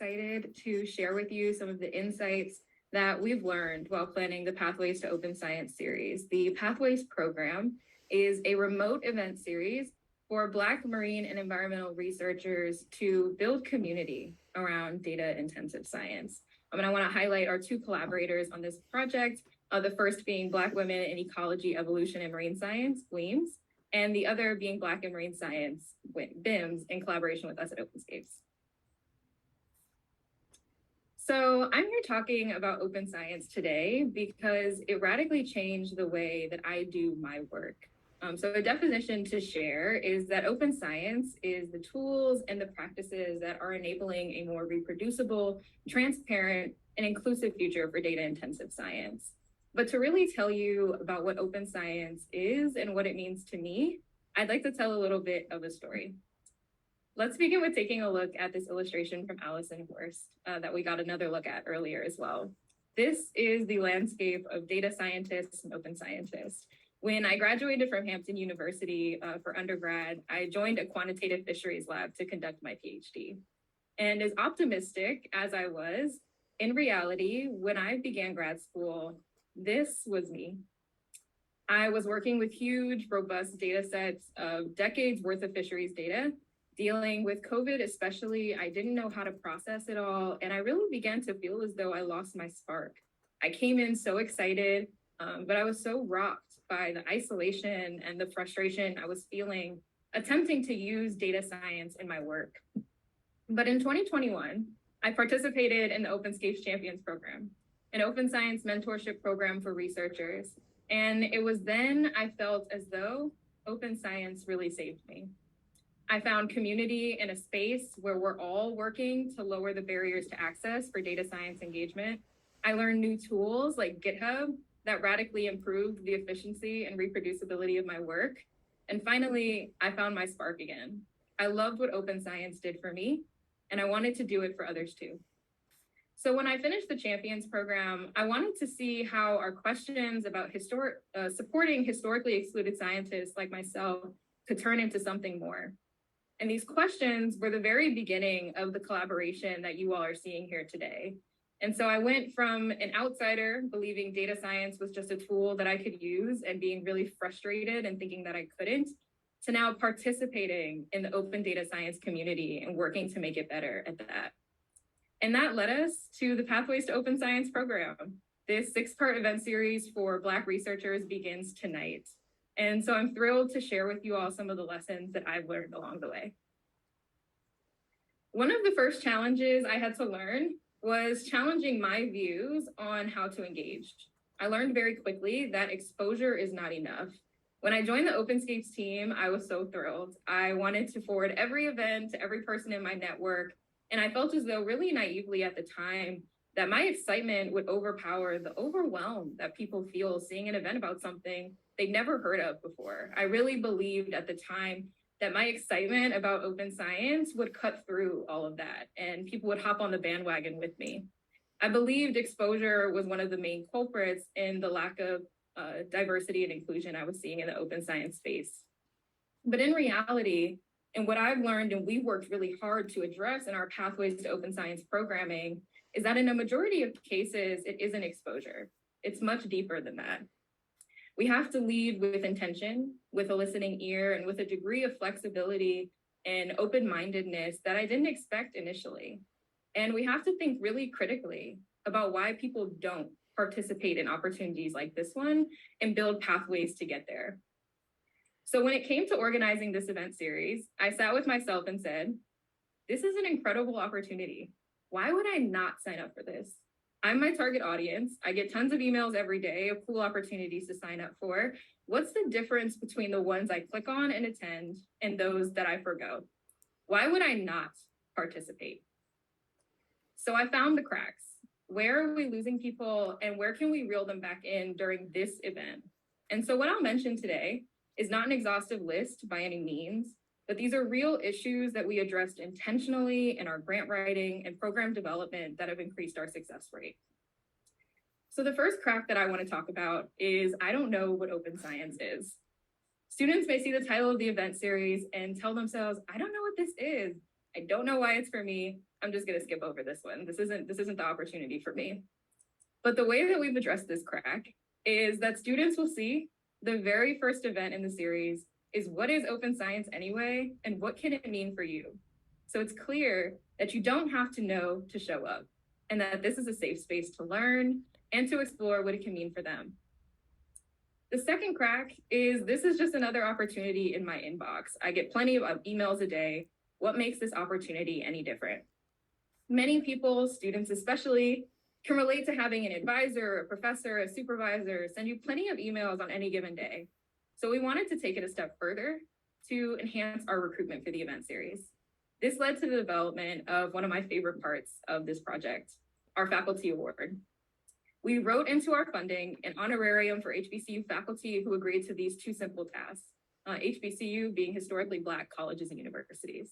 excited to share with you some of the insights that we've learned while planning the Pathways to Open Science series. The Pathways program is a remote event series for Black marine and environmental researchers to build community around data-intensive science. And I want to highlight our two collaborators on this project, the first being Black Women in Ecology, Evolution, and Marine Science, WEAMS, and the other being Black and Marine Science, BIMS, in collaboration with us at Openscapes. So I'm here talking about open science today because it radically changed the way that I do my work. So a definition to share is that open science is the tools and the practices that are enabling a more reproducible, transparent, and inclusive future for data-intensive science. But to really tell you about what open science is and what it means to me, I'd like to tell a little bit of a story. Let's begin with taking a look at this illustration from Allison Horst that we got another look at earlier as well. This is the landscape of data scientists and open scientists. When I graduated from Hampton University for undergrad, I joined a quantitative fisheries lab to conduct my PhD. And as optimistic as I was, in reality, when I began grad school, this was me. I was working with huge, robust data sets of decades worth of fisheries data. Dealing with COVID especially, I didn't know how to process it all, and I really began to feel as though I lost my spark. I came in so excited, but I was so rocked by the isolation and the frustration I was feeling, attempting to use data science in my work. But in 2021, I participated in the Openscapes Champions Program, an open science mentorship program for researchers. And it was then I felt as though open science really saved me. I found community in a space where we're all working to lower the barriers to access for data science engagement. I learned new tools like GitHub that radically improved the efficiency and reproducibility of my work. And finally, I found my spark again. I loved what open science did for me, and I wanted to do it for others too. So when I finished the Champions program, I wanted to see how our questions about supporting historically excluded scientists like myself could turn into something more. And these questions were the very beginning of the collaboration that you all are seeing here today. And so I went from an outsider believing data science was just a tool that I could use and being really frustrated and thinking that I couldn't, to now participating in the open data science community and working to make it better at that. And that led us to the Pathways to Open Science program. This 6-part event series for Black researchers begins tonight. And so I'm thrilled to share with you all some of the lessons that I've learned along the way. One of the first challenges I had to learn was challenging my views on how to engage. I learned very quickly that exposure is not enough. When I joined the Openscapes team, I was so thrilled. I wanted to forward every event to every person in my network, and I felt as though really naively at the time that my excitement would overpower the overwhelm that people feel seeing an event about something they'd never heard of before. I really believed at the time that my excitement about open science would cut through all of that and people would hop on the bandwagon with me. I believed exposure was one of the main culprits in the lack of diversity and inclusion I was seeing in the open science space. But in reality, and what I've learned and we worked really hard to address in our Pathways to Open Science programming is that in a majority of cases, it isn't exposure. It's much deeper than that. We have to lead with intention, with a listening ear, and with a degree of flexibility and open-mindedness that I didn't expect initially. And we have to think really critically about why people don't participate in opportunities like this one and build pathways to get there. So when it came to organizing this event series, I sat with myself and said, this is an incredible opportunity. Why would I not sign up for this? I'm my target audience. I get tons of emails every day of cool opportunities to sign up for. What's the difference between the ones I click on and attend and those that I forgo? Why would I not participate? So I found the cracks. Where are we losing people and where can we reel them back in during this event? And so what I'll mention today is not an exhaustive list by any means, but these are real issues that we addressed intentionally in our grant writing and program development that have increased our success rate. So the first crack that I want to talk about is I don't know what open science is. Students may see the title of the event series and tell themselves, I don't know what this is. I don't know why it's for me. I'm just gonna skip over this one. This isn't the opportunity for me. But the way that we've addressed this crack is that students will see the very first event in the series is what is open science anyway, and what can it mean for you? So it's clear that you don't have to know to show up, and that this is a safe space to learn and to explore what it can mean for them. The second crack is this is just another opportunity in my inbox. I get plenty of emails a day. What makes this opportunity any different? Many people, students especially, can relate to having an advisor, a professor, a supervisor send you plenty of emails on any given day. So we wanted to take it a step further to enhance our recruitment for the event series. This led to the development of one of my favorite parts of this project, our faculty award. We wrote into our funding an honorarium for HBCU faculty who agreed to these two simple tasks, HBCU being historically Black colleges and universities.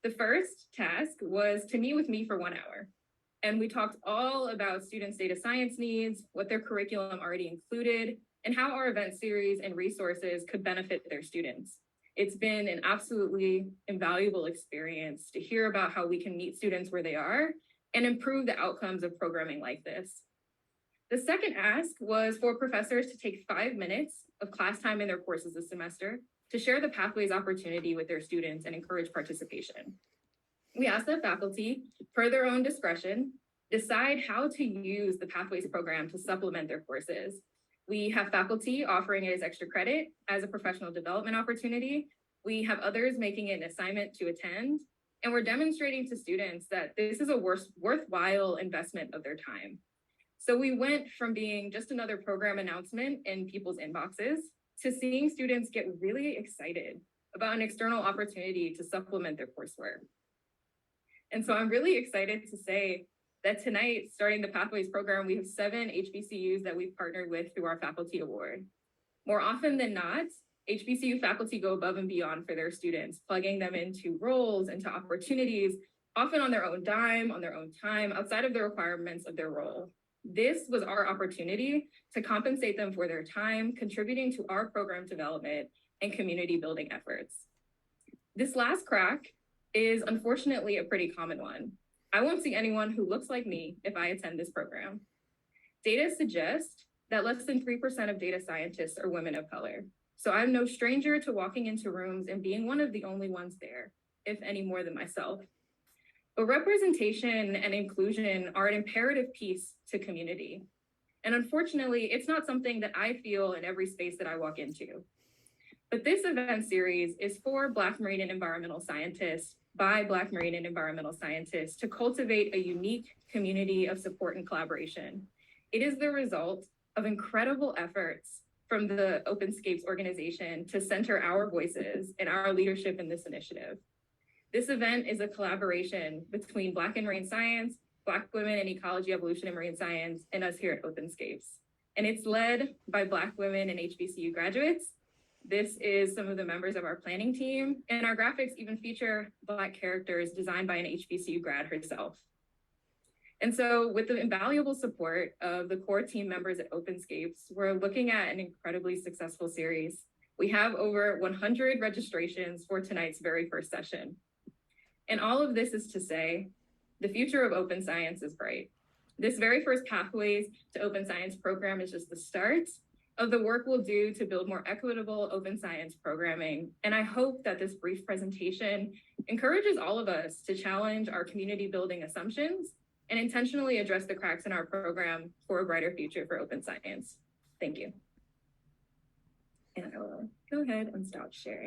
The first task was to meet with me for 1 hour. And we talked all about students' data science needs, what their curriculum already included, and how our event series and resources could benefit their students. It's been an absolutely invaluable experience to hear about how we can meet students where they are and improve the outcomes of programming like this. The second ask was for professors to take 5 minutes of class time in their courses this semester to share the Pathways opportunity with their students and encourage participation. We asked that faculty, per their own discretion, decide how to use the Pathways program to supplement their courses. We have faculty offering it as extra credit as a professional development opportunity. We have others making it an assignment to attend, and we're demonstrating to students that this is a worthwhile investment of their time. So we went from being just another program announcement in people's inboxes to seeing students get really excited about an external opportunity to supplement their coursework. And so I'm really excited to say that tonight, starting the Pathways program, we have 7 HBCUs that we've partnered with through our faculty award. More often than not, HBCU faculty go above and beyond for their students, plugging them into roles, into opportunities, often on their own dime, on their own time, outside of the requirements of their role. This was our opportunity to compensate them for their time, contributing to our program development and community building efforts. This last crack is unfortunately a pretty common one. I won't see anyone who looks like me if I attend this program. Data suggests that less than 3% of data scientists are women of color. So I'm no stranger to walking into rooms and being one of the only ones there, if any more than myself. But representation and inclusion are an imperative piece to community. And unfortunately, it's not something that I feel in every space that I walk into. But this event series is for Black marine and environmental scientists, by Black marine and environmental scientists, to cultivate a unique community of support and collaboration. It is the result of incredible efforts from the Openscapes organization to center our voices and our leadership in this initiative. This event is a collaboration between Black and marine science, Black women in ecology, evolution, and marine science, and us here at Openscapes. And it's led by Black women and HBCU graduates. This is some of the members of our planning team, and our graphics even feature Black characters designed by an HBCU grad herself. And so with the invaluable support of the core team members at Openscapes, we're looking at an incredibly successful series. We have over 100 registrations for tonight's very first session. And all of this is to say, the future of open science is bright. This very first Pathways to Open Science program is just the start of the work we'll do to build more equitable open science programming. And I hope that this brief presentation encourages all of us to challenge our community building assumptions and intentionally address the cracks in our program for a brighter future for open science. Thank you. And I will go ahead and stop sharing.